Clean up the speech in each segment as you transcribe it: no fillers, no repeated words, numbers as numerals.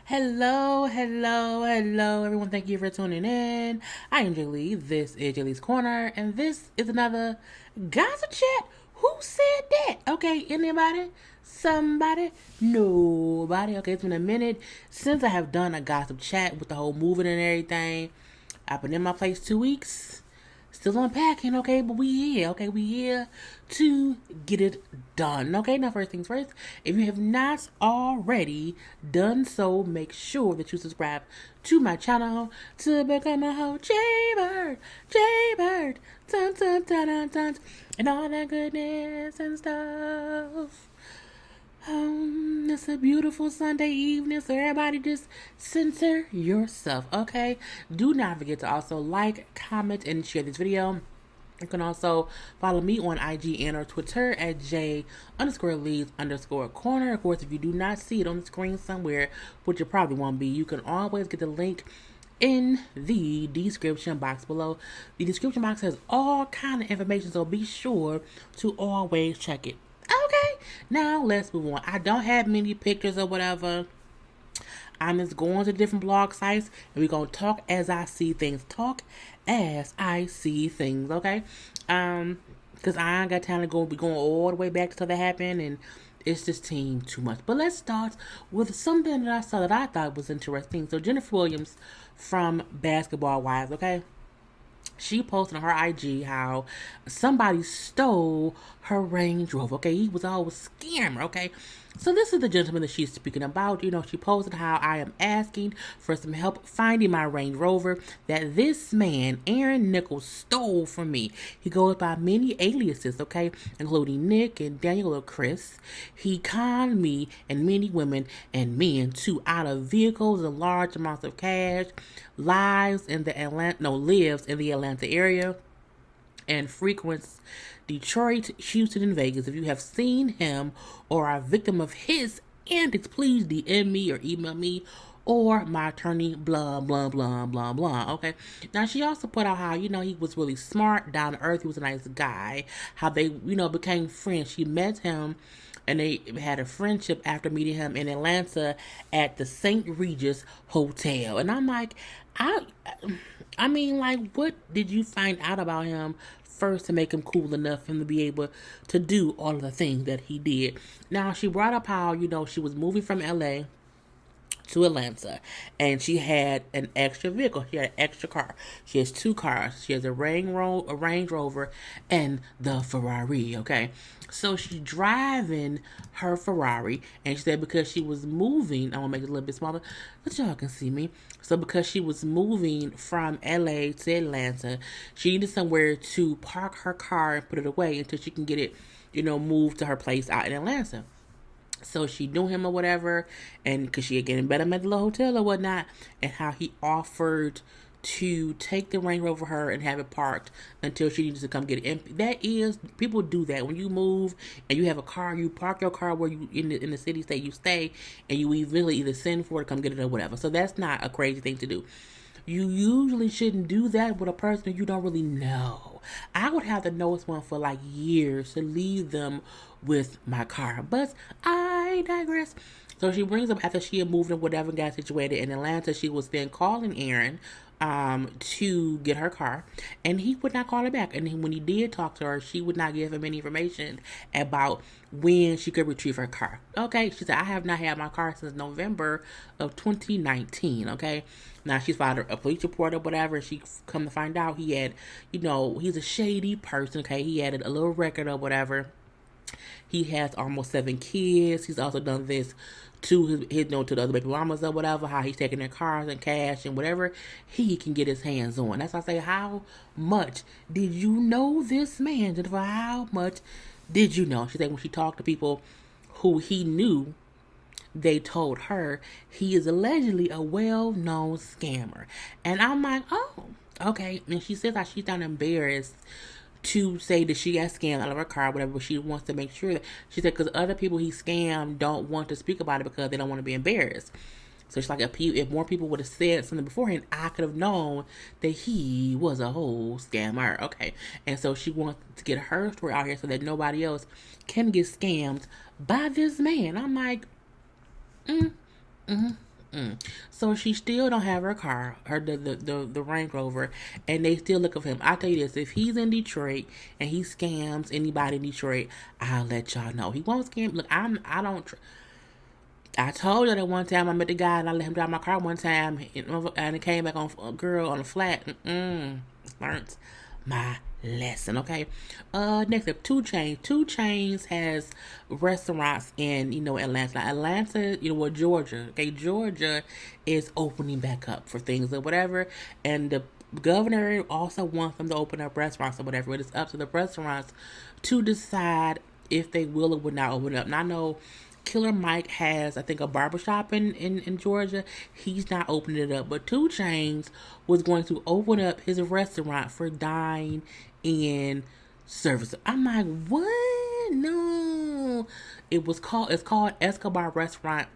Hello, everyone. Thank you for tuning in. I am JayLee. This is JLeesCorner, and this is another gossip chat. Who said that? Okay, anybody? Somebody? Nobody? Okay, it's been a minute since I have done a gossip chat with the whole moving and everything. I've been in my place 2 weeks. Still unpacking, okay, but we here, okay, we here to get it done, okay. Now, first things first, if you have not already done so, make sure that you subscribe to my channel to become a whole JayBird, dun dun dun dun dun, and all that goodness and stuff. It's a beautiful Sunday evening, so everybody just center yourself, okay? Do not forget to also like, comment, and share this video. You can also follow me on IG and or Twitter at J_Lees_Corner. Of course, if you do not see it on the screen somewhere, which it probably won't be, you can always get the link in the description box below. The description box has all kind of information, so be sure to always check it. Okay, now let's move on. I don't have many pictures or whatever. I'm just going to different blog sites and we're gonna talk as I see things. Talk as I see things, okay? Because I ain't got time to be going all the way back to that happened, and it's just too much. But let's start with something that I saw that I thought was interesting. So Jennifer Williams from Basketball Wives, okay? She posted on her IG how somebody stole her Range Rover. Okay, he was always a scammer. Okay, so this is the gentleman that she's speaking about. She posted how I am asking for some help finding my Range Rover that this man, Aaron Nichols, stole from me. He goes by many aliases, okay, including Nick and Daniel or Chris. He conned me and many women and men too out of vehicles and large amounts of cash. Lives in the lives in the Atlanta area and frequents Detroit, Houston, and Vegas. If you have seen him or are a victim of his antics, please DM me or email me or my attorney, blah, blah, blah, blah, blah. Okay. Now, she also put out how, he was really smart, down to earth. He was a nice guy. How they, became friends. She met him and they had a friendship after meeting him in Atlanta at the St. Regis Hotel. And I'm like, I mean, like, what did you find out about him first to make him cool enough for him to be able to do all of the things that he did? Now, she brought up how, she was moving from LA to Atlanta, and she had an extra vehicle. She had an extra car. She has 2 cars. She has a Range Rover and the Ferrari, okay? So she's driving her Ferrari, and she said because she was moving, I'm going to make it a little bit smaller so y'all can see me. So because she was moving from LA to Atlanta, she needed somewhere to park her car and put it away until she can get it, moved to her place out in Atlanta. So she knew him or whatever, and because she had getting better at the little hotel or whatnot, and how he offered to take the Range Rover her and have it parked until she needs to come get it. And that is, people do that. When you move and you have a car, you park your car where you in the city state you stay, and you eventually either send for it to come get it or whatever. So that's not a crazy thing to do. You usually shouldn't do that with a person you don't really know. I would have to know someone for like years to leave them with my car. But I digress. So she brings up after she had moved and whatever, got situated in Atlanta, she was then calling Aaron to get her car, and he would not call her back. And when he did talk to her, she would not give him any information about when she could retrieve her car. Okay, she said, I have not had my car since November of 2019. Okay, now she's filed a police report or whatever. She come to find out he had, he's a shady person. Okay, he had a little record or whatever. He has almost 7 kids. He's also done this to his to the other baby mamas or whatever, how he's taking their cars and cash and whatever he can get his hands on. That's why I say, how much did you know this man, Jennifer? How much did you know? She said when she talked to people who he knew, they told her he is allegedly a well-known scammer. And I'm like, oh, okay. And she says that she's not embarrassed to say that she got scammed out of her car, whatever, but she wants to make sure that, she said, because other people he scammed don't want to speak about it because they don't want to be embarrassed. So it's like if more people would have said something beforehand, I could have known that he was a whole scammer. Okay. And so she wants to get her story out here so that nobody else can get scammed by this man. I'm like, So she still don't have her car, her the Range Rover, and they still look for him. I tell you this: if he's in Detroit and he scams anybody in Detroit, I'll let y'all know. He won't scam. Look, I don't. I told you that one time I met the guy and I let him drive my car one time, and it came back on a girl on a flat. Learned my lesson. Okay. Next up, 2 Chainz. 2 Chainz has restaurants in Atlanta. Now, Atlanta, Georgia. Okay, Georgia is opening back up for things or whatever, and the governor also wants them to open up restaurants or whatever. It is up to the restaurants to decide if they will or will not open up. Now I know Killer Mike has, I think, a barbershop in Georgia. He's not opening it up. But 2 Chainz was going to open up his restaurant for dine-in service. I'm like, what? No. It's called Escobar Restaurant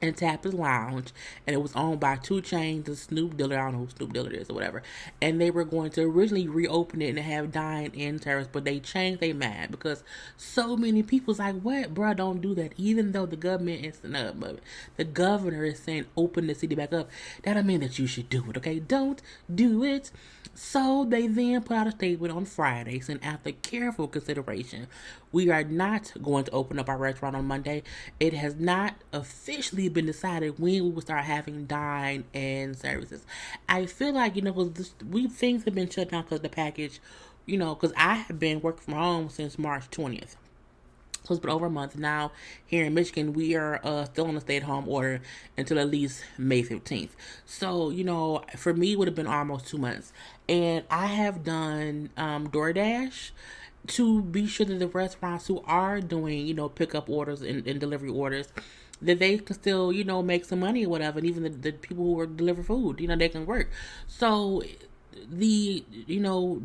and Tapas Lounge, and it was owned by 2 Chainz and Snoop Diller. I don't know who Snoop Diller is or whatever. And they were going to originally reopen it and have dine-in service, but they changed their mind because so many people's like, what, bro, don't do that. Even though the government is the governor is saying open the city back up, that don't mean that you should do it, okay? Don't do it. So they then put out a statement on Friday saying, after careful consideration, we are not going to open up our restaurant on Monday. It has not officially been decided when we will start having dine-in services. I feel like, because things have been shut down because the package, because I have been working from home since March 20th. So it's been over a month now. Here in Michigan, we are still on a stay-at-home order until at least May 15th. So, for me, it would have been almost 2 months. And I have done DoorDash to be sure that the restaurants who are doing, pickup orders and delivery orders, that they can still, make some money or whatever. And even the people who are deliver food, they can work. So the,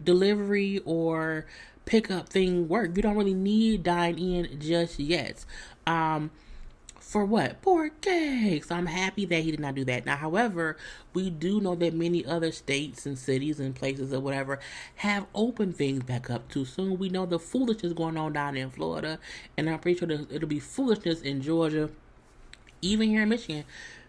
delivery or pickup thing work. You don't really need dine in just yet. For what? Poor cake. So I'm happy that he did not do that. Now, however, we do know that many other states and cities and places or whatever have opened things back up too soon. We know the foolishness going on down in Florida, and I'm pretty sure that it'll be foolishness in Georgia, even here in Michigan.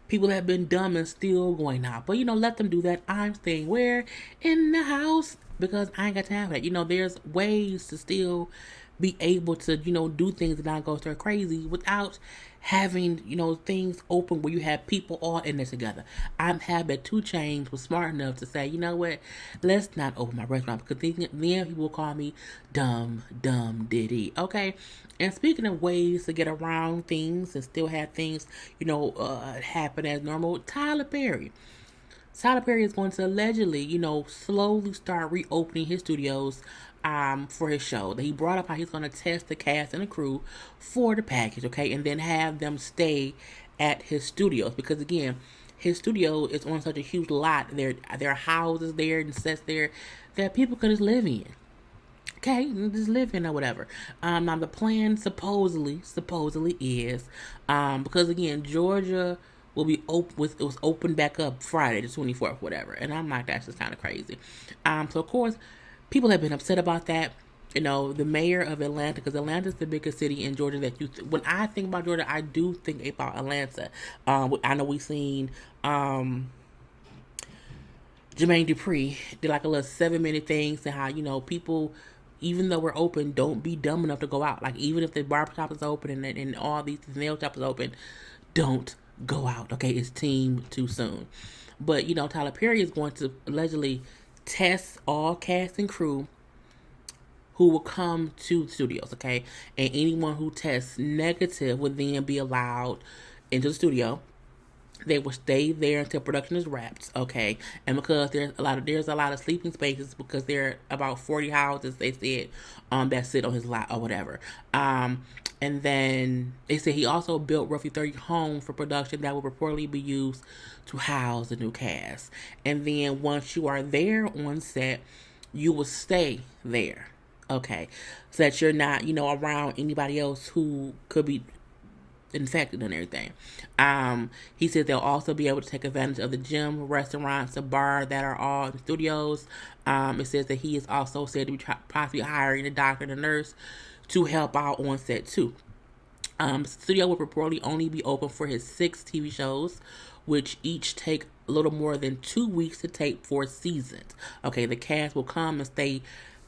People have been dumb and still going out. But, let them do that. I'm staying where? In the house. Because I ain't got time for that. There's ways to still be able to, do things and not go stir crazy without having, things open where you have people all in there together. I'm happy that 2 Chainz was smart enough to say, you know what, let's not open my restaurant because then people will call me dumb diddy. Okay? And speaking of ways to get around things and still have things, happen as normal, Tyler Perry is going to allegedly, slowly start reopening his studios for his show. He brought up how he's going to test the cast and the crew for the package, okay, and then have them stay at his studios because, again, his studio is on such a huge lot. There are houses there and sets there that people can just live in. Okay, just live in or whatever. Now the plan supposedly is because, again, Georgia will be it was open back up Friday the 24th, whatever. And I'm like, that's just kind of crazy. So of course, people have been upset about that. The mayor of Atlanta, because Atlanta's the biggest city in Georgia that when I think about Georgia, I do think about Atlanta. I know we seen Jermaine Dupri did like a little 7-minute thing saying how, people, even though we're open, don't be dumb enough to go out. Like, even if the barbershop is open and all these nail shops is open, don't go out. Okay, it's team too soon. But Tyler Perry is going to allegedly test all cast and crew who will come to the studios. Okay, and anyone who tests negative would then be allowed into the studio. They will stay there until production is wrapped, okay? And because there's a lot of sleeping spaces, because there are about 40 houses, they said, that sit on his lot or whatever. And then they said he also built roughly 30 homes for production that will reportedly be used to house the new cast. And then once you are there on set, you will stay there, okay? So that you're not, around anybody else who could be infected and everything. He said they'll also be able to take advantage of the gym, restaurants, the bar that are all in the studios. It says that he is also said to be possibly hiring a doctor and a nurse to help out on set too. Studio will reportedly only be open for his 6 TV shows, which each take a little more than 2 weeks to tape for seasons. Okay, the cast will come and stay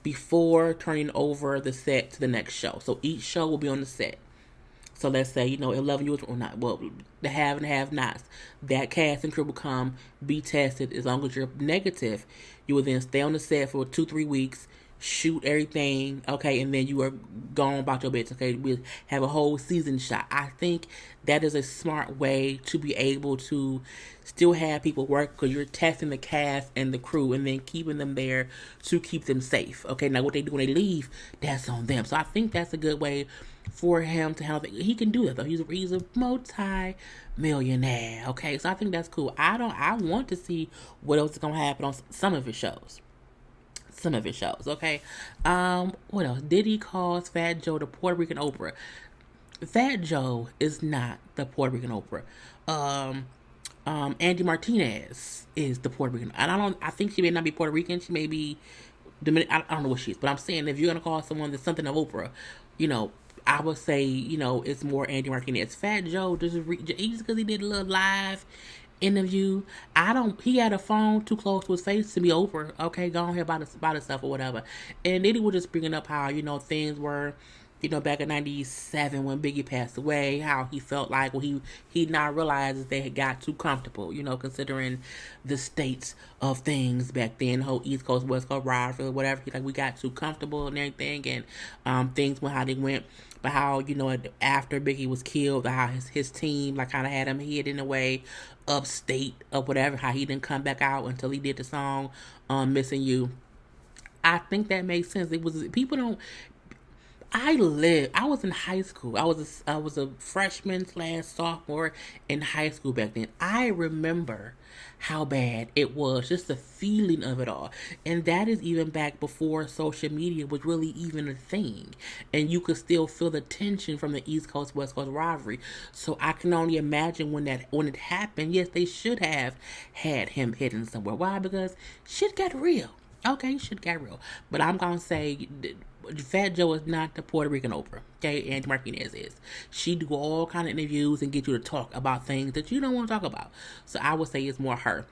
before turning over the set to the next show. So each show will be on the set. So let's say, 11 years or not, well, the have and have nots. That cast and crew will come, be tested. As long as you're negative, you will then stay on the set for 2-3 weeks, shoot everything, okay, and then you are gone about your business, okay? We have a whole season shot. I think that is a smart way to be able to still have people work because you're testing the cast and the crew and then keeping them there to keep them safe, okay? Now, what they do when they leave, that's on them. So I think that's a good way for him to handle it. He can do that though. He's a multi-millionaire, okay? So I think that's cool. I want to see what else is gonna happen on some of his shows. Okay. What else? Diddy calls Fat Joe the Puerto Rican Oprah. Fat Joe is not the Puerto Rican Oprah. Andy Martinez is the Puerto Rican. And I think she may not be Puerto Rican. She may be Dominican. I don't know what she is, but I'm saying if you're gonna call someone that's something of Oprah, I would say, it's more Andy Martinez. Fat Joe, just because he did a little live interview, he had a phone too close to his face to be Oprah. Okay, go on here about his stuff or whatever. And then he was just bringing up how, things were, back in 97 when Biggie passed away, how he felt like, he now realizes they had got too comfortable, considering the states of things back then, whole East Coast, West Coast rivalry, whatever. He's like, we got too comfortable and everything, and things went how they went. But how, after Biggie was killed, how his team, like, kind of had him hid in a way upstate or whatever, how he didn't come back out until he did the song, Missing You. I think that makes sense. People don't, I was in high school. I was a freshman / sophomore in high school back then. I remember how bad it was, just the feeling of it all. And that is even back before social media was really even a thing. And you could still feel the tension from the East Coast, West Coast rivalry. So I can only imagine when it happened, yes, they should have had him hidden somewhere. Why? Because shit got real. Okay, shit got real. But I'm going to say Fat Joe is not the Puerto Rican Oprah. Okay, Andy Martinez is. She do all kind of interviews and get you to talk about things that you don't want to talk about. So I would say it's more her.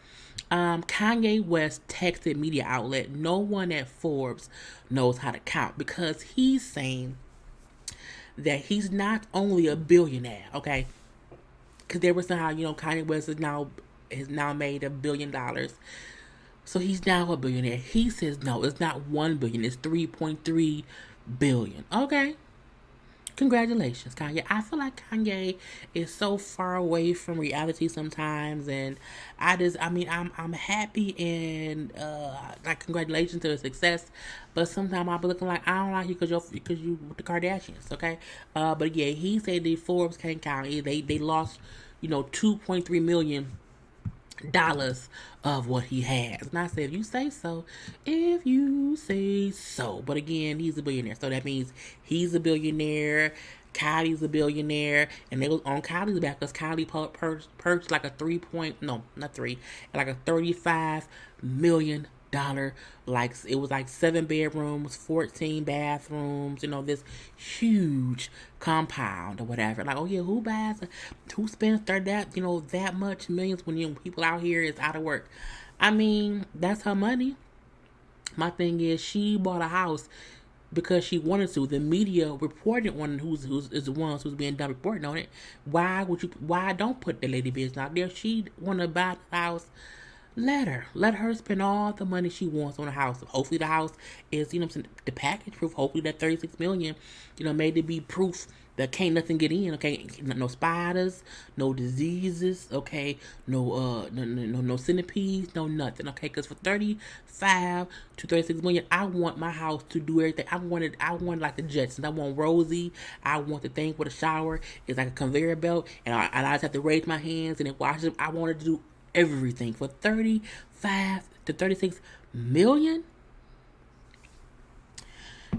Kanye West texted media outlet, no one at Forbes knows how to count, because he's saying that he's not only a billionaire, okay? Because there was somehow, Kanye West has now made $1 billion. So he's now a billionaire. He says no, it's not 1 billion, it's 3.3 billion. Okay. Congratulations, Kanye. I feel like Kanye is so far away from reality sometimes, and I'm happy and like, congratulations to his success. But sometimes I'll be looking like, I don't like you because you with the Kardashians, okay? But yeah, he said the Forbes can't count. They lost, $2.3 million of what he has. And I said, if you say so. But again, he's a billionaire. So that means he's a billionaire. Kylie's a billionaire. And they was on Kylie's back because Kylie purchased like a like a $35 million, like, it was like 7 bedrooms, 14 bathrooms, this huge compound or whatever. Like, oh yeah, who spends that much millions when people out here is out of work? I mean, that's her money. My thing is, she bought a house because she wanted to. The media reported on who's the ones who's being done reporting on it. Why don't put the lady business out there? She want to buy the house. Let her spend all the money she wants on a house. Hopefully the house is, the package proof. Hopefully that $36 million, made to be proof that can't nothing get in. Okay, no spiders, no diseases. Okay, no centipedes, no nothing. Okay, because for 35 to 36 million, I want my house to do everything. I want like the Jetsons. I want Rosie. I want the thing with a shower. It's like a conveyor belt, and I just have to raise my hands and it washes them. I wanted to do everything for 35 to 36 million.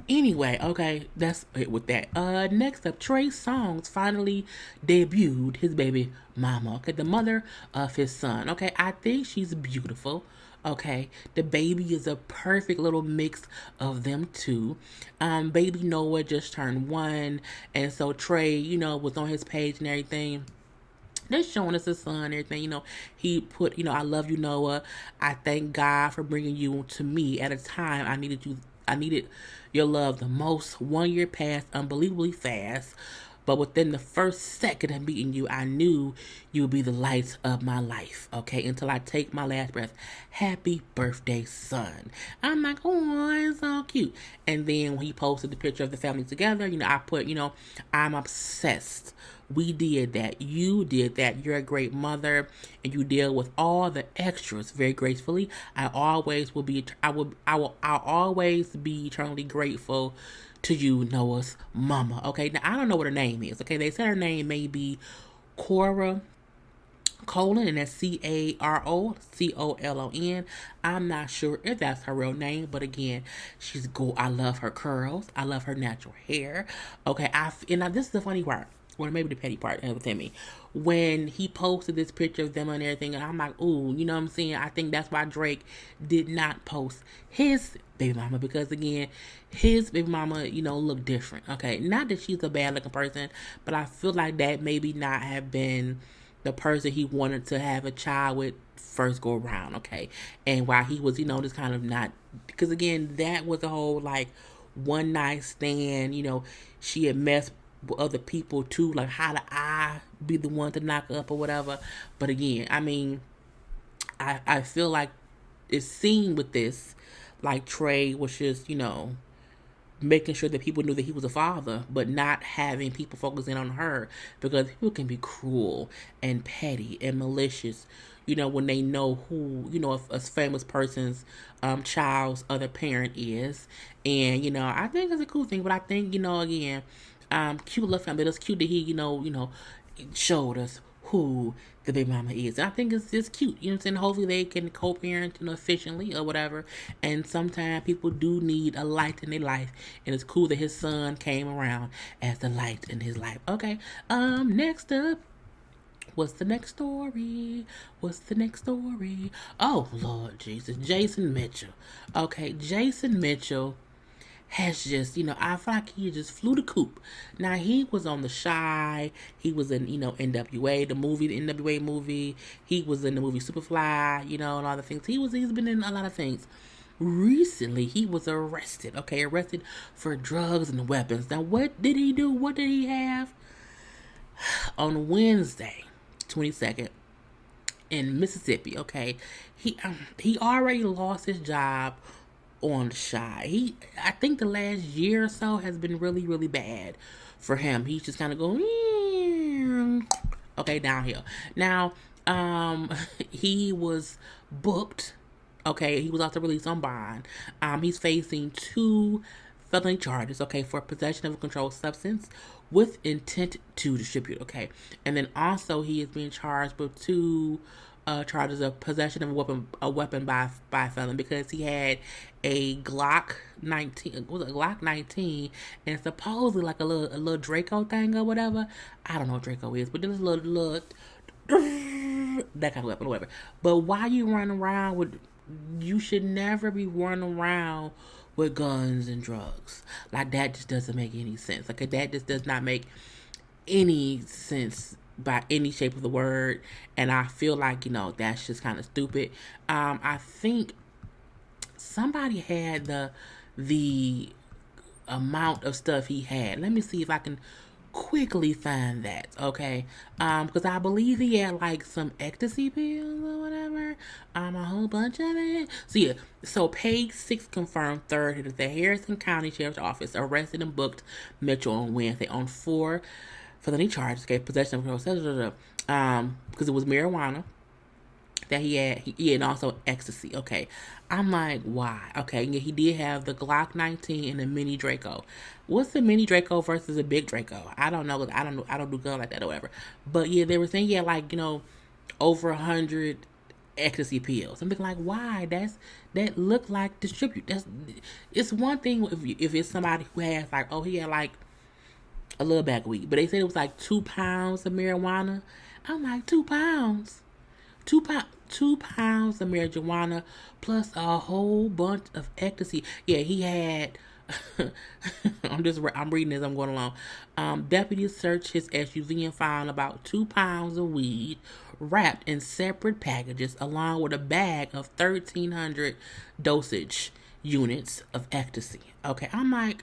Anyway, okay, that's it with that. Next up, Trey Songz finally debuted his baby mama. Okay, the mother of his son. Okay, I think she's beautiful. Okay, the baby is a perfect little mix of them two. Baby Noah just turned 1, and so Trey, was on his page and everything. They're showing us his son and everything. He put, I love you, Noah. I thank God for bringing you to me at a time I needed you. I needed your love the most. 1 year passed unbelievably fast. But within the first second of meeting you, I knew you would be the light of my life, okay? Until I take my last breath. Happy birthday, son. I'm like, oh, it's so cute. And then when he posted the picture of the family together, I put, I'm obsessed. We did that. You did that. You're a great mother, and you deal with all the extras very gracefully. I'll always be eternally grateful to you, Noah's mama. Okay, now I don't know what her name is. Okay, they said her name may be Cora Colon, and that's CaroColon. I'm not sure if that's her real name, but again, she's cool. I love her curls. I love her natural hair. Okay, now this is the funny part. Well, maybe the petty part within me. When he posted this picture of them and everything, and I'm like, ooh, you know what I'm saying? I think that's why Drake did not post his baby mama, because again, his baby mama, look different. Okay, not that she's a bad looking person, but I feel like that maybe not have been the person he wanted to have a child with first go around. Okay, and while he was, just kind of not, because again, that was a whole like one night stand. She had messed with other people too, like how do I be the one to knock up or whatever. But again, I mean, I feel like it seemed with this like Trey was just making sure that people knew that he was a father, but not having people focusing on her, because people can be cruel and petty and malicious, when they know who, if a famous person's child's other parent is. And I think it's a cool thing, but I think again, cute little family. It's cute that he, showed us who the baby mama is. And I think it's just cute. You know what I'm saying? Hopefully they can co-parent, efficiently or whatever. And sometimes people do need a light in their life. And it's cool that his son came around as the light in his life. Okay. Next up. What's the next story? Oh, Lord Jesus. Jason Mitchell. Okay, Jason Mitchell has just, I feel like he just flew the coop. Now, he was on The Shy. He was in, NWA, the NWA movie. He was in the movie Superfly, and all the things. He's been in a lot of things. Recently, he was arrested for drugs and weapons. Now, what did he do? What did he have? On Wednesday, 22nd, in Mississippi, okay, he already lost his job on Shy. I think the last year or so has been really, really bad for him. He's just kind of going, okay, downhill. Now, he was booked. Okay, he was also released on bond. He's facing 2 felony charges, okay, for possession of a controlled substance with intent to distribute, okay. And then also he is being charged with 2 charges of possession of a weapon by felon, because he had a Glock 19. Was it Glock 19? And supposedly like a little Draco thing or whatever. I don't know what Draco is, but there's a little that kind of weapon or whatever. But why you run around with? You should never be running around with guns and drugs. Like, that just doesn't make any sense. Like, that just does not make any sense by any shape of the word. And I feel like, that's just kind of stupid. I think somebody had the amount of stuff he had. Let me see if I can quickly find that, okay? Because I believe he had like some ecstasy pills or whatever, a whole bunch of it. So page 6 confirmed third that the Harrison County Sheriff's Office arrested and booked Mitchell on Wednesday on 4 felony charges, okay, possession of because it was marijuana that he had, and also ecstasy, okay. I'm like, why? Okay, yeah, he did have the Glock 19 and the mini Draco. What's the mini Draco versus a big Draco? I don't know. I don't do guns like that or whatever. But yeah, they were saying he had like, over 100 ecstasy pills. I'm thinking like, why? That look like distribute. It's one thing if it's somebody who has like, oh, he had like a little bag of weed, but they said it was like 2 pounds of marijuana. I'm like, 2 pounds, 2 pounds of marijuana plus a whole bunch of ecstasy. Yeah, he had. I'm reading as I'm going along. Deputies searched his SUV and found about 2 pounds of weed wrapped in separate packages, along with a bag of 1,300 dosage units of ecstasy. Okay, I'm like,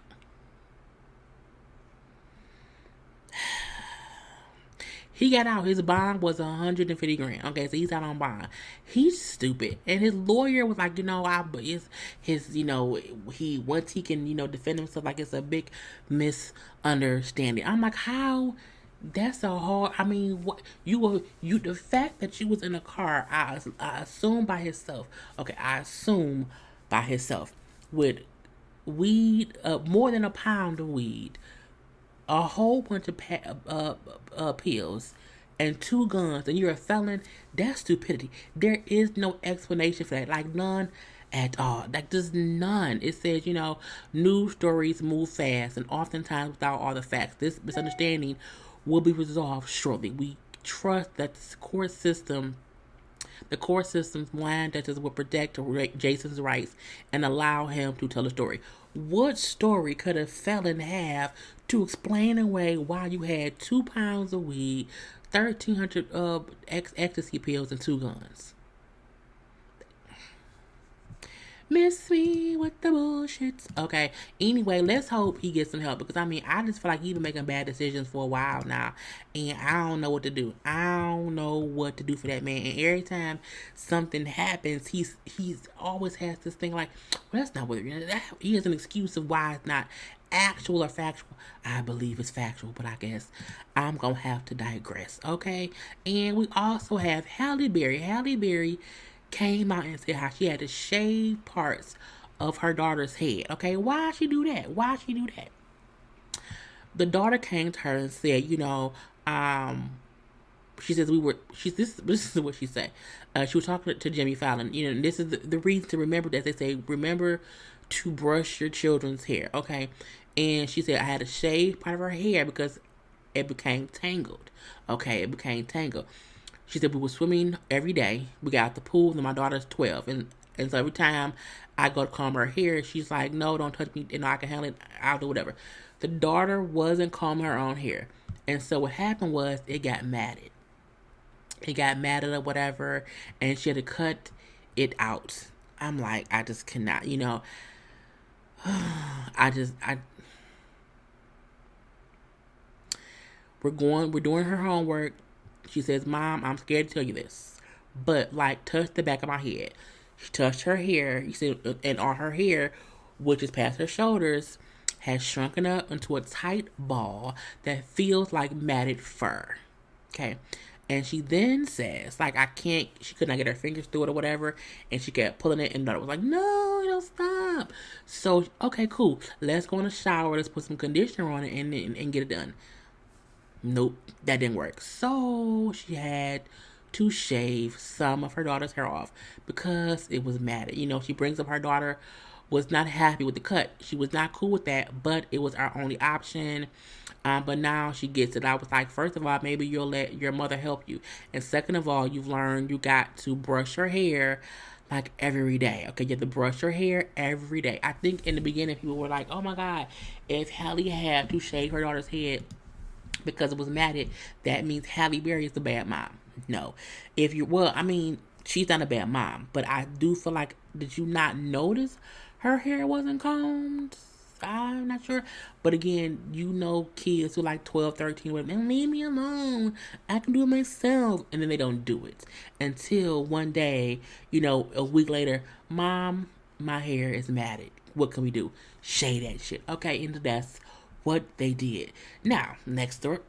he got out. His bond was 150 grand. Okay, so he's out on bond. He's stupid, and his lawyer was like, he once he can, defend himself, like it's a big misunderstanding. I'm like, how? That's a hard. I mean, what the fact that you was in a car, I assume by himself. Okay, I assume by himself with weed, more than a pound of weed, a whole bunch of pills, and 2 guns, and you're a felon. That's stupidity. There is no explanation for that. Like, none at all. Like, there's none. It says, news stories move fast and oftentimes without all the facts. This misunderstanding will be resolved shortly. We trust that the court system's blind judges will protect Jason's rights and allow him to tell the story. What story could a felon have to explain away why you had 2 pounds of weed, 1,300 ecstasy pills, and 2 guns? Miss me with the bullshits. Okay. Anyway, let's hope he gets some help, because I just feel like he's been making bad decisions for a while now, and I don't know what to do. I don't know what to do for that man. And every time something happens, he's always has this thing like, well, that's not what he has an excuse of why it's not actual or factual. I believe it's factual, but I guess I'm gonna have to digress. Okay. And we also have Halle Berry. Halle Berry came out and said how she had to shave parts of her daughter's head. Okay, why she do that? The daughter came to her and said, she says this is what she said. She was talking to Jimmy Fallon. And this is the reason to remember that. They say, remember to brush your children's hair. Okay, and she said I had to shave part of her hair because it became tangled. Okay, it became tangled. She said we were swimming every day. We got out the pool, and my daughter's 12. And so every time I go to comb her hair, she's like, no, don't touch me. I can handle it. I'll do whatever. The daughter wasn't combing her own hair. And so what happened was it got matted. It got matted or whatever, and she had to cut it out. I'm like, I just cannot, we're doing her homework. She says, Mom, I'm scared to tell you this, but touch the back of my head. She touched her hair, you see, and on her hair, which is past her shoulders, has shrunken up into a tight ball that feels like matted fur. Okay. And she then says, she could not get her fingers through it or whatever, and she kept pulling it, and the daughter was like, no, don't stop. So, okay, cool. Let's go in the shower, let's put some conditioner on it, and get it done. Nope, that didn't work. So she had to shave some of her daughter's hair off because it was matted. She brings up her daughter was not happy with the cut. She was not cool with that, but it was our only option. But now she gets it. I was like, first of all, maybe you'll let your mother help you. And second of all, you've learned you got to brush your hair every day. Okay, you have to brush your hair every day. I think in the beginning people were like, oh my God, if Halle had to shave her daughter's head because it was matted, that means Halle Berry is the bad mom. No. She's not a bad mom, but I do feel like, did you not notice her hair wasn't combed? I'm not sure. But again, kids who 12, 13, man, leave me alone. I can do it myself. And then they don't do it. Until one day, a week later, Mom, my hair is matted. What can we do? Shade that shit. Okay, and that's what they did. Now, next door.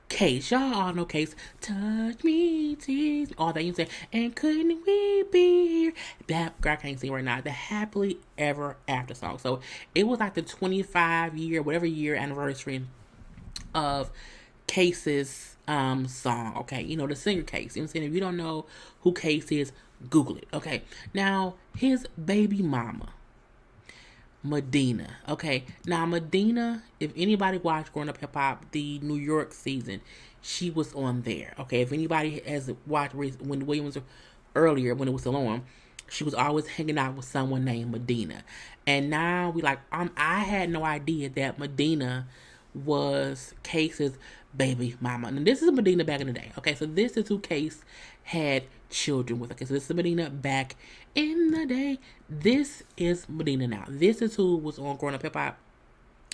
Case, y'all all know Case. Touch me, tease me, all that you say. And couldn't we be here? That girl, I can't sing right now. The Happily Ever After song. So it was the 25 year, whatever year anniversary of Case's song. Okay, you know, the singer Case. You know what I'm saying? If you don't know who Case is, Google it. Okay, now his baby mama, Medina. Okay, now Medina, if anybody watched Growing Up Hip Hop, the New York season, she was on there. Okay, if anybody has watched when Williams earlier when it was still on, she was always hanging out with someone named Medina. And now we like I had no idea that Medina was Case's baby mama. And this is Medina back in the day. Okay, so this is who Case had children with. Okay, so this is Medina back in the day. This is Medina now. This is who was on Growing Up Hip Hop,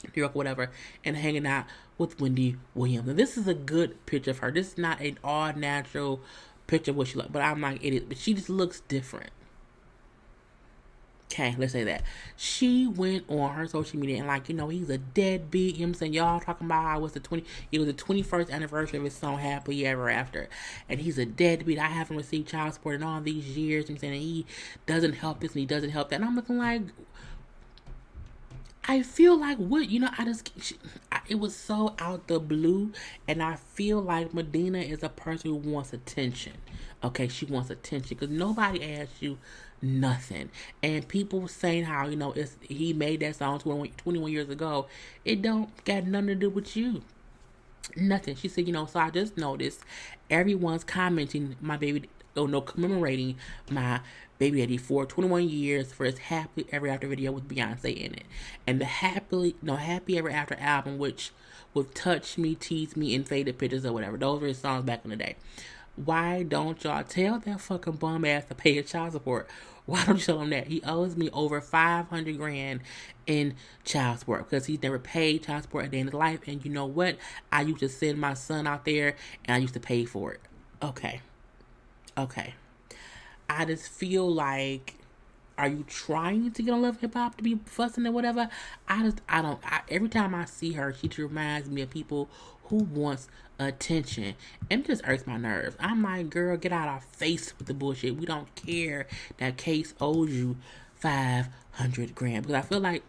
New York, whatever, and hanging out with Wendy Williams. And this is a good picture of her. This is not an all natural picture of what she looks, but I'm like, it is. But she just looks different. Okay, let's say that. She went on her social media and like, you know, he's a deadbeat. You know what I'm saying? Y'all talking about how it was the 21st anniversary of his song Happily Ever After. And he's a deadbeat. I haven't received child support in all these years. You know what I'm saying? And he doesn't help this and he doesn't help that. And I'm looking like, I feel like what, you know, it was so out the blue, and I feel like Medina is a person who wants attention. Okay, she wants attention because nobody asked you nothing. And people saying how, you know, he made that song 21 years ago. It don't got nothing to do with you. Nothing. She said, you know, so I just noticed everyone's commenting commemorating my baby daddy for 21 years for his Happily Ever After video with Beyonce in it. And the Happy Ever After album, which with Touch Me, Tease Me, and Faded Pictures or whatever. Those were his songs back in the day. Why don't y'all tell that fucking bum ass to pay his child support? Why don't you tell him that? He owes me over $500,000 in child support because he's never paid child support a day in his life. And you know what? I used to send my son out there and I used to pay for it. Okay. I just feel like, are you trying to get on Love Hip Hop to be fussing or whatever? Every time I see her, she just reminds me of people who wants attention. And it just irks my nerves. I'm like, girl, get out of our face with the bullshit. We don't care that Case owes you $500,000 because I feel like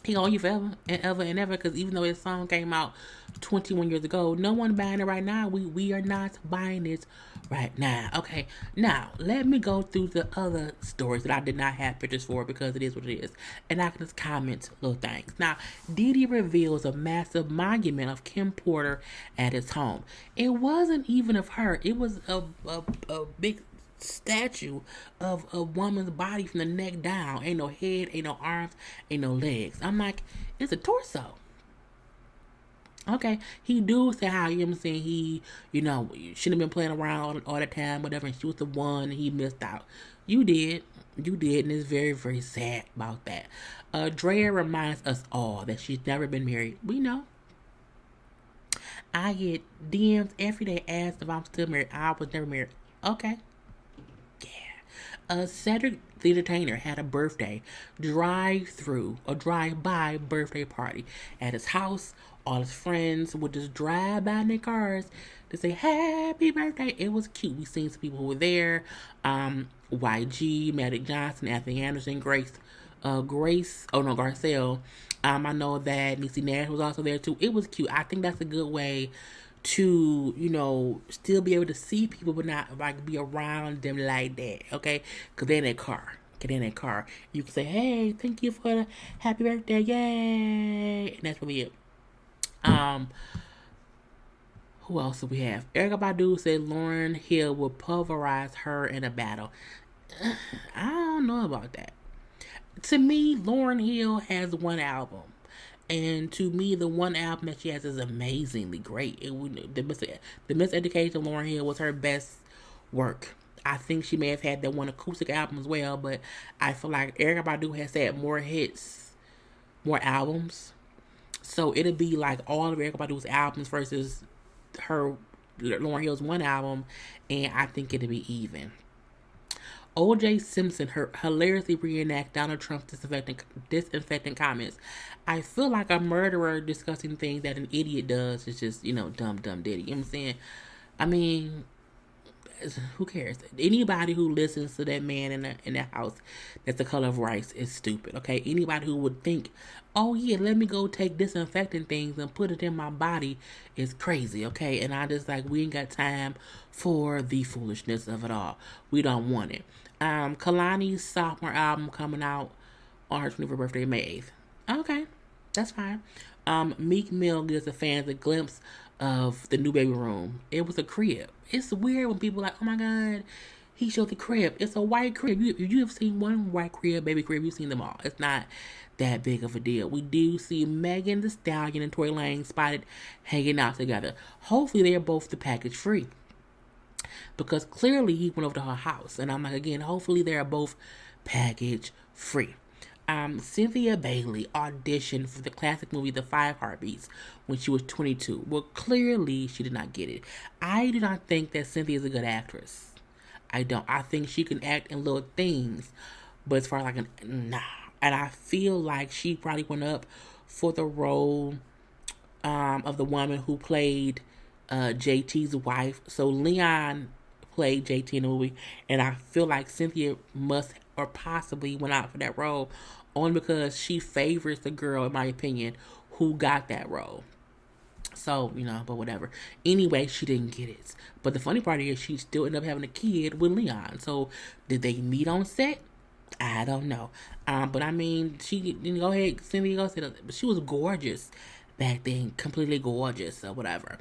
he owe you forever and ever and ever because even though his song came out 21 years ago, no one buying it right now. We are not buying it right now. Okay, now let me go through the other stories that I did not have pictures for because it is what it is. And I can just comment little things. Now, Diddy reveals a massive monument of Kim Porter at his home. It wasn't even of her. It was a big statue of a woman's body from the neck down. Ain't no head, ain't no arms, ain't no legs. I'm like, it's a torso. Okay, he do say how, you know what I'm saying, he, you know, shouldn't have been playing around all the time, whatever, and she was the one and he missed out. You did, and it's very, very sad about that. Drea reminds us all that she's never been married. We know. I get DMs every day asked if I'm still married. I was never married. Okay. Cedric the Entertainer had a birthday drive-by birthday party at his house. All his friends would just drive by in their cars to say happy birthday. It was cute. We seen some people who were there. YG, Magic Johnson, Anthony Anderson, Garcelle. I know that Niecy Nash was also there too. It was cute. I think that's a good way to, you know, still be able to see people but not like be around them like that, okay? Because they're in their car. You can say, hey, thank you for the happy birthday, yay! And that's really it. Who else do we have? Erykah Badu said Lauryn Hill will pulverize her in a battle. I don't know about that. To me, Lauryn Hill has one album. And to me, the one album that she has is amazingly great. The Miseducation of Lauryn Hill was her best work. I think she may have had that one acoustic album as well, but I feel like Erykah Badu has had more hits, more albums. So it'll be like all of Erykah Badu's albums versus her Lauryn Hill's one album, and I think it'll be even. O.J. Simpson hilariously reenact Donald Trump's disinfecting comments. I feel like a murderer discussing things that an idiot does is just, you know, dumb diddy. You know what I'm saying? I mean, who cares? Anybody who listens to that man in the house that's the color of rice is stupid. Okay, anybody who would think, oh yeah, let me go take disinfectant things and put it in my body is crazy. Okay, and I just like, we ain't got time for the foolishness of it all. We don't want it. Kalani's sophomore album coming out on her 24th birthday, May 8th. Okay, that's fine. Meek Mill gives the fans a glimpse of the new baby room. It was a crib. It's weird when people are like, oh my god, he showed the crib. It's a white crib. You have seen one white crib, baby crib, you've seen them all. It's not that big of a deal. We do see Megan Thee Stallion and Tory Lanez spotted hanging out together. Hopefully they're both the package free, because clearly he went over to her house. And I'm like, again, hopefully they're both package free. Cynthia Bailey auditioned for the classic movie The Five Heartbeats when she was 22. Well, clearly she did not get it. I do not think that Cynthia is a good actress. I don't. I think she can act in little things, but as far as nah. And I feel like she probably went up for the role of the woman who played JT's wife. So Leon played JT in the movie, and I feel like Cynthia must or possibly went out for that role only because she favors the girl, in my opinion, who got that role. So, but whatever. Anyway, she didn't get it. But the funny part is she still ended up having a kid with Leon. So, did they meet on set? I don't know. But I mean, she didn't go ahead, Cynthia, go sit up. But she was gorgeous back then. Completely gorgeous or whatever.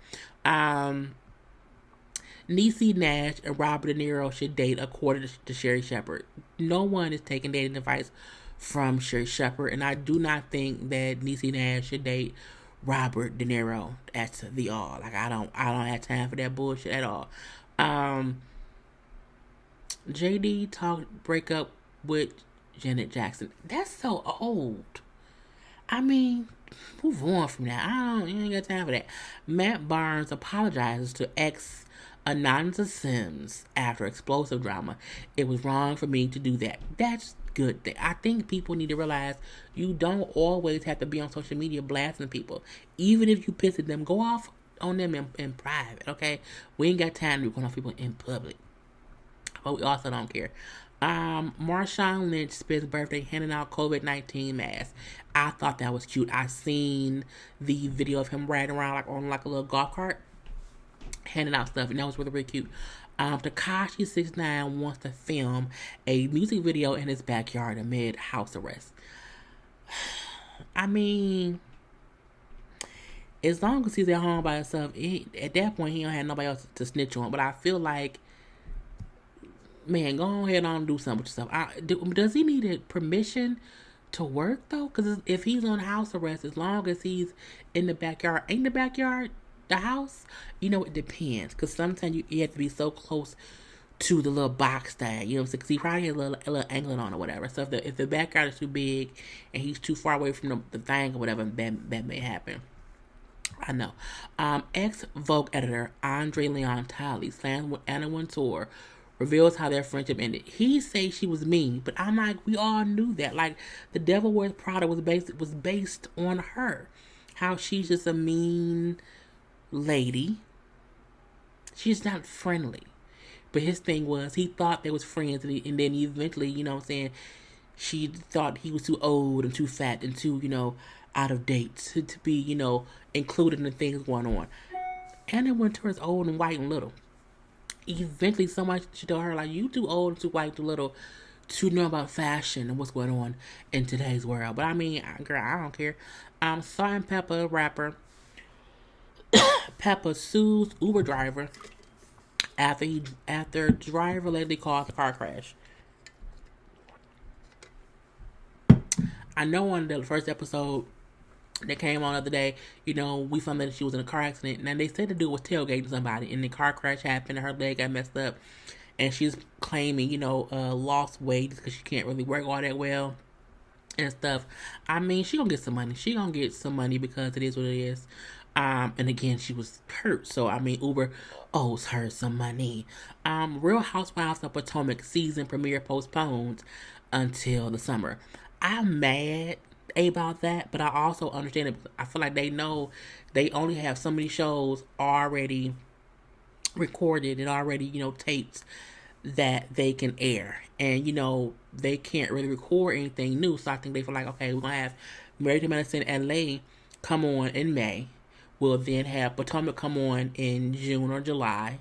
Niecy Nash and Robert De Niro should date, according to Sherry Shepherd. No one is taking dating advice from Sherry Shepherd, and I do not think that Niecy Nash should date Robert De Niro. That's the all. Like, I don't have time for that bullshit at all. JD break up with Janet Jackson. That's so old. I mean, move on from that. You ain't got time for that. Matt Barnes apologizes to ex Anonymous Sims after explosive drama. It was wrong for me to do that. That's good. I think people need to realize you don't always have to be on social media blasting people. Even if you piss at them, go off on them in private, okay? We ain't got time to be going off people in public. But we also don't care. Marshawn Lynch spent his birthday handing out COVID-19 masks. I thought that was cute. I seen the video of him riding around on a little golf cart, handing out stuff, and that was really, really cute. Tekashi 69 wants to film a music video in his backyard amid house arrest. I mean, as long as he's at home by himself, at that point he don't have nobody else to snitch on. But I feel like, man, go ahead and do something with yourself. Does he need permission to work though? Because if he's on house arrest, as long as he's in the backyard, ain't the backyard the house? It depends, because sometimes you have to be so close to the little box thing, you know what I'm saying? Because he probably has a little angling on or whatever. So if the backyard is too big and he's too far away from the thing or whatever, that may happen. I know. Ex-Vogue editor Andre Leon Talley slams with Anna Wintour, reveals how their friendship ended. He says she was mean, but I'm like, we all knew that. Like, The Devil Wears Prada was based on her. How she's just a mean lady. She's not friendly. But his thing was, he thought they was friends, and then eventually, she thought he was too old and too fat and too, out of date to be, included in the things going on. Anna Wintour is old and white and little. Eventually, someone should tell her, like, you too old and too white, too little to know about fashion and what's going on in today's world. But I mean, girl, I don't care. Salt-N-Pepa rapper Peppa sues Uber driver after driver allegedly caused a car crash. I know on the first episode that came on the other day, we found that she was in a car accident, and they said the dude was tailgating somebody, and the car crash happened, and her leg got messed up, and she's claiming, lost weight because she can't really work all that well and stuff. I mean, she gonna get some money. She gonna get some money because it is what it is. And again, she was hurt, so I mean, Uber owes her some money. Real Housewives of Potomac season premiere postponed until the summer. I'm mad about that, but I also understand it. I feel like they know they only have so many shows already recorded and already, taped that they can air. And, they can't really record anything new. So I think they feel like, okay, we're going to have Married to Medicine LA come on in May. We'll then have Potomac come on in June or July.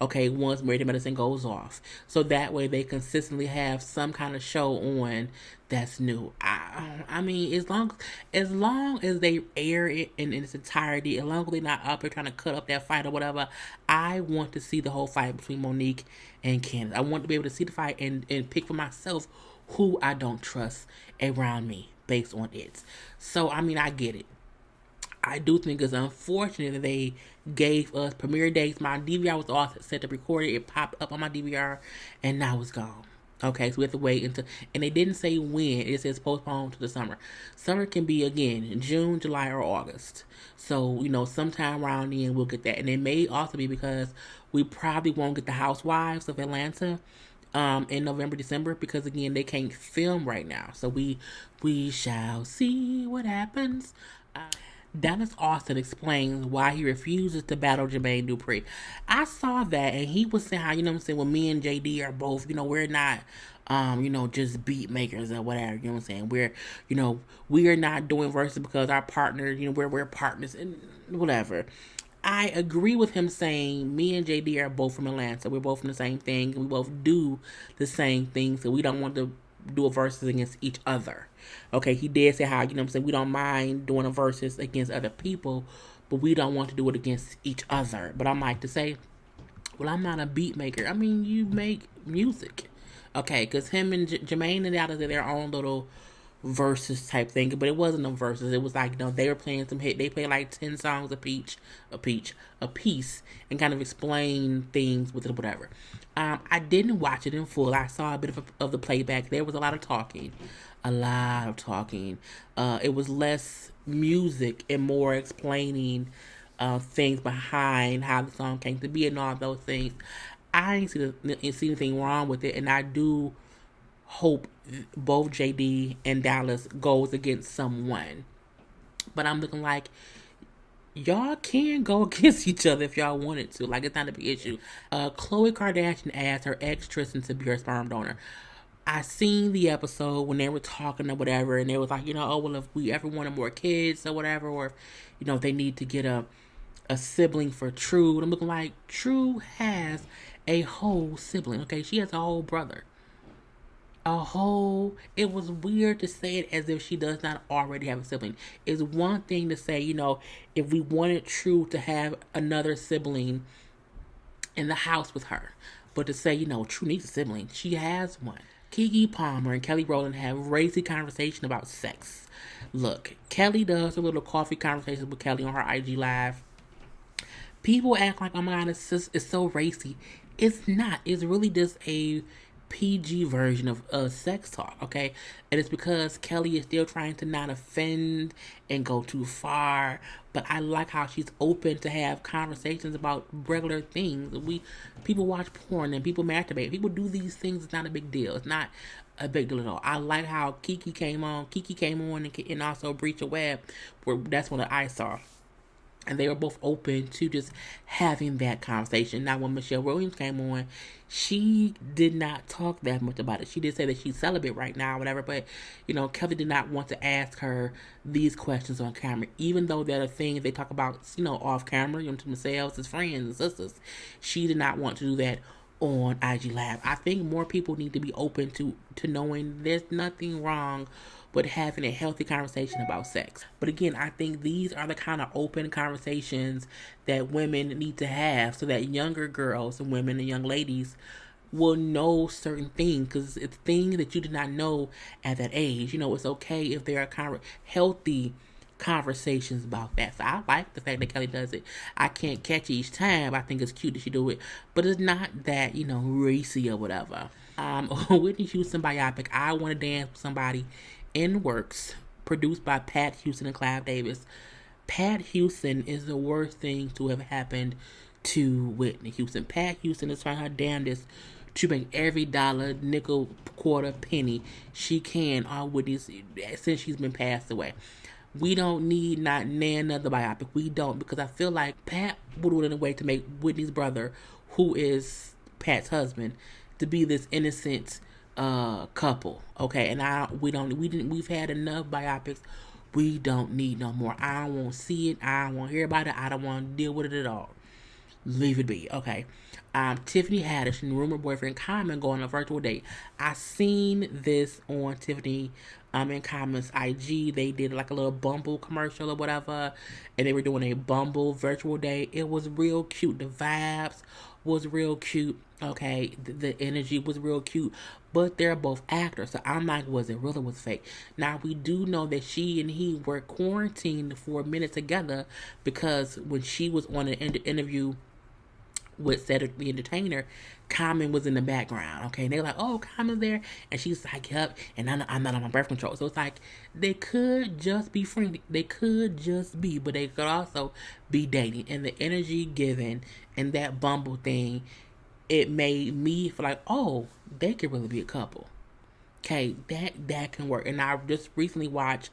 Okay, once Married to Medicine goes off. So that way they consistently have some kind of show on that's new. I mean, as long as they air it in its entirety, as long as they're not up here trying to cut up that fight or whatever, I want to see the whole fight between Monique and Candace. I want to be able to see the fight and pick for myself who I don't trust around me based on it. So, I mean, I get it. I do think it's unfortunate that they gave us premiere dates. My DVR was all set to record it. It popped up on my DVR, and now it's gone. Okay, so we have to wait until, and they didn't say when. It says postponed to the summer. Summer can be, again, in June, July, or August. So, sometime around then we'll get that. And it may also be because we probably won't get the Housewives of Atlanta in November, December, because, again, they can't film right now. So we shall see what happens. Dallas Austin explains why he refuses to battle Jermaine Dupri. I saw that, and he was saying how, well, me and JD are both, we're not, just beat makers or whatever, we are not doing verses because our partner, we're partners and whatever. I agree with him saying me and JD are both from Atlanta. We're both from the same thing. We both do the same thing, so we don't want to do a versus against each other. Okay, he did say how, we don't mind doing a versus against other people, but we don't want to do it against each other. But I'm like to say, well, I'm not a beat maker. I mean, you make music. Okay, because him and Jermaine and Dallas did their own little versus type thing, but it wasn't a versus. It was like, they were playing some hit. They played like 10 songs a piece, and kind of explain things with it, whatever. I didn't watch it in full. I saw a bit of the playback. There was a lot of talking. It was less music and more explaining things behind how the song came to be and all those things. I didn't see anything wrong with it, and I do hope both JD and Dallas goes against someone. But I'm looking like y'all can go against each other if y'all wanted to. Like, it's not a big issue. Khloe Kardashian asked her ex Tristan to be her sperm donor. I seen the episode when they were talking or whatever, and they was like, oh, well, if we ever wanted more kids or whatever, or if, they need to get a sibling for True. And I'm looking like True has a whole sibling. Okay, she has a whole brother. It was weird to say it as if she does not already have a sibling. It's one thing to say, if we wanted True to have another sibling in the house with her, but to say, True needs a sibling, she has one. Keke Palmer and Kelly Rowland have racy conversation about sex. Look, Kelly does a little coffee conversations with Kelly on her IG Live. People act like, oh my God, it's so racy. It's not. It's really just a PG version of sex talk, okay? And it's because Kelly is still trying to not offend and go too far, but I like how she's open to have conversations about regular things. People watch porn and people masturbate. People do these things. It's not a big deal. It's not a big deal at all. I like how Keke came on and also Breach a Web, where that's what I saw. And they were both open to just having that conversation. Now, when Michelle Williams came on, she did not talk that much about it. She did say that she's celibate right now, whatever. But, Kelly did not want to ask her these questions on camera. Even though there are things they talk about, off camera, to themselves as friends and sisters. She did not want to do that on IG Live. I think more people need to be open to knowing there's nothing wrong but having a healthy conversation about sex. But again, I think these are the kind of open conversations that women need to have so that younger girls and women and young ladies will know certain things, because it's things that you did not know at that age. It's okay if there are healthy conversations about that. So I like the fact that Kelly does it. I can't catch it each time. I think it's cute that she do it, but it's not that, racy or whatever. Whitney Houston biopic, I Want to Dance with Somebody, in works, produced by Pat Houston and Clive Davis. Pat Houston is the worst thing to have happened to Whitney Houston. Pat Houston is trying her damnedest to make every dollar, nickel, quarter, penny she can on Whitney since she's been passed away. We don't need not another biopic. We don't, because I feel like Pat would have in a way to make Whitney's brother, who is Pat's husband, to be this innocent couple. Okay, and we've had enough biopics. We don't need no more. I don't want to see it. I don't want to hear about it. I don't want to deal with it at all. Leave it be. Okay. Tiffany Haddish and rumored boyfriend Common go on a virtual date. I seen this on Tiffany in Common's IG. They did like a little Bumble commercial or whatever, and they were doing a Bumble virtual date. It was real cute. The vibes was real cute. Okay, the energy was real cute, but they're both actors, so I'm like, was it real or was it fake? Now we do know that she and he were quarantined for a minute together, because when she was on an interview with Cedric the Entertainer, Common was in the background. Okay, and they're like, "Oh, Common's there," and she's like, "Yep," and I'm not on my birth control. So it's like they could just be friendly. They could just be, but they could also be dating. And the energy given and that Bumble thing, it made me feel like, oh, they could really be a couple. Okay, that can work. And I just recently watched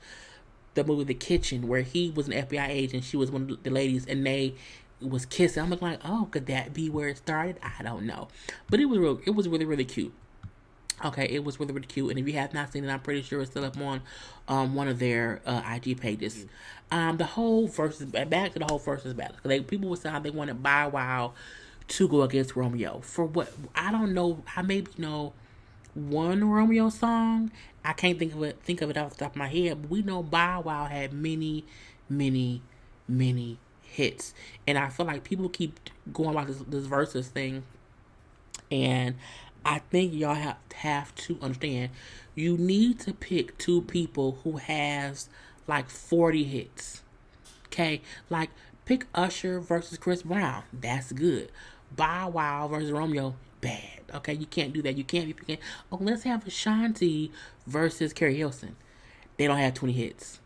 the movie The Kitchen, where he was an FBI agent, she was one of the ladies, and they was kissing. I'm like, oh, could that be where it started? I don't know, but it was really, really cute. Okay, it was really, really cute. And if you have not seen it, I'm pretty sure it's still up on one of their IG pages. The whole versus, back to the whole versus battle. People were saying how they wanted Bow Wow to go against Romeo. For what? I don't know. I maybe know one Romeo song. I can't think of it off the top of my head. But we know Bow Wow had many, many, many hits. And I feel like people keep going about this versus thing. And I think y'all have to understand, you need to pick two people who has like 40 hits. Okay? Like, pick Usher versus Chris Brown. That's good. Bow Wow versus Romeo. Bad. Okay? You can't do that. You can't be picking, oh, let's have Ashanti versus Carrie Hilson. They don't have 20 hits.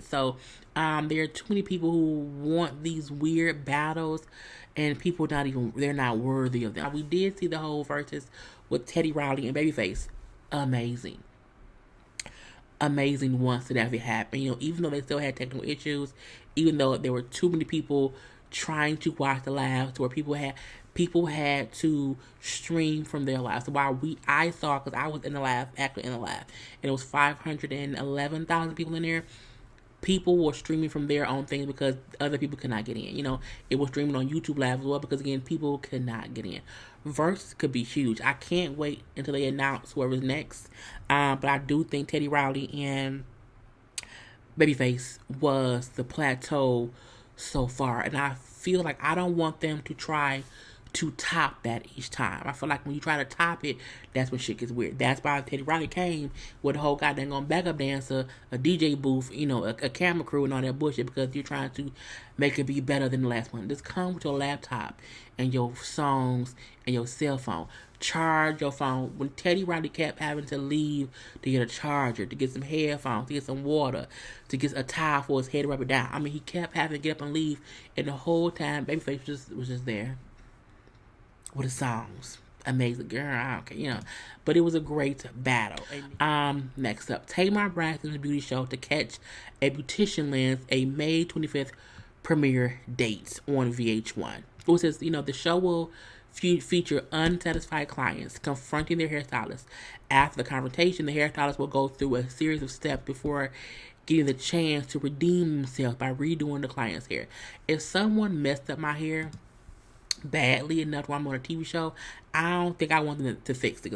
So, there are too many people who want these weird battles, and people they're not worthy of them. We did see the whole versus with Teddy Riley and Babyface. Amazing once it actually happened. Even though they still had technical issues, even though there were too many people trying to watch the live, to where people had to stream from their lives. So while I saw, because I was actually in the live, and it was 511,000 people in there. People were streaming from their own things because other people could not get in. It was streaming on YouTube Live as well, because, again, people could not get in. Versus could be huge. I can't wait until they announce whoever's next. But I do think Teddy Riley and Babyface was the plateau so far. And I feel like I don't want them to try to top that each time. I feel like when you try to top it, that's when shit gets weird. That's why Teddy Riley came with a whole goddamn backup dancer, a DJ booth, a camera crew and all that bullshit, because you're trying to make it be better than the last one. Just come with your laptop and your songs and your cell phone. Charge your phone. When Teddy Riley kept having to leave to get a charger, to get some headphones, to get some water, to get a towel for his head to rub it down. I mean, he kept having to get up and leave, and the whole time Babyface was just there with his songs. Amazing. Girl, I don't care, But it was a great battle. Next up, Tamar Braxton's beauty show to catch a beautician lands a May 25th premiere date on VH1. It says, the show will feature unsatisfied clients confronting their hairstylist. After the confrontation, the hairstylist will go through a series of steps before getting the chance to redeem themselves by redoing the client's hair. If someone messed up my hair badly enough while I'm on a TV show, I don't think I want them to fix it.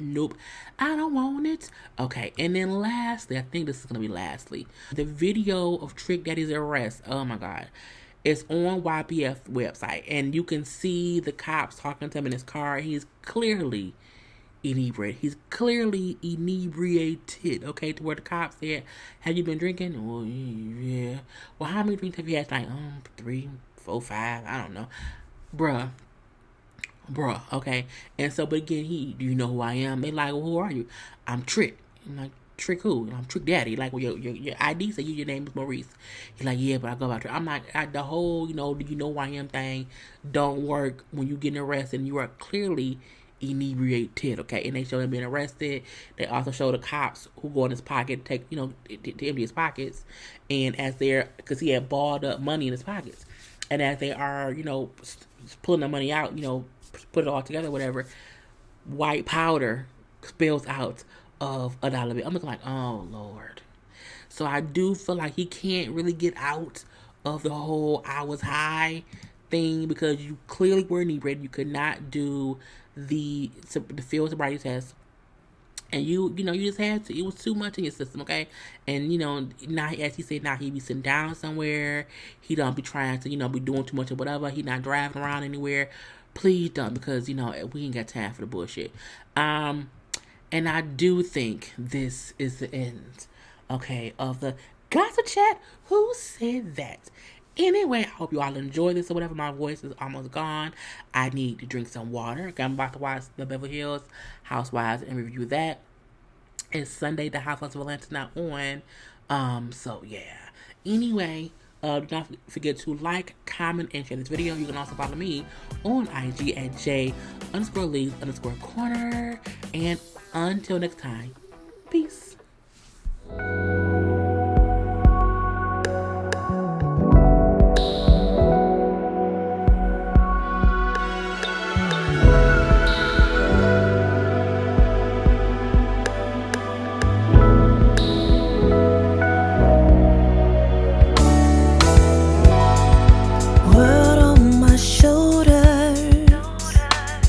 Nope, I don't want it. Okay, and then lastly, I think this is gonna be lastly, the video of Trick Daddy's arrest. Oh my God, it's on YPF website, and you can see the cops talking to him in his car. He's clearly inebriated. Okay, to where the cops said, "Have you been drinking?" Well, yeah. Well, how many drinks have you had tonight? 3, 4, 5, I don't know. Bruh, okay. And so, but again, do you know who I am? They like, well, who are you? I'm Trick. I'm like, Trick who? I'm Trick Daddy. Like, well, your ID said your name is Maurice. He's like, yeah, but I go by Trick. I'm like, the whole, do you know who I am thing don't work when you getting arrested and you are clearly inebriated, okay? And they show him being arrested. They also show the cops who go in his pocket to take, to empty his pockets. And as they're, because he had balled up money in his pockets. And as they are, pulling the money out, put it all together, whatever, white powder spills out of a dollar bill. I'm looking like, oh, Lord. So I do feel like he can't really get out of the whole I was high thing because you clearly were inebriated. You could not do the field sobriety test. And you just had to. It was too much in your system, okay? And, now, as he said, now he be sitting down somewhere. He don't be trying to, be doing too much or whatever. He not driving around anywhere. Please don't, because, we ain't got time for the bullshit. And I do think this is the end, okay, of the gossip chat. Who said that? Anyway, I hope you all enjoy this or whatever. My voice is almost gone. I need to drink some water. Okay, I'm about to watch the Beverly Hills Housewives and review that. It's Sunday. The Housewives of Atlanta not on. So yeah. Anyway, do not forget to like, comment, and share this video. You can also follow me on IG at J_Lees_Corner. And until next time, peace.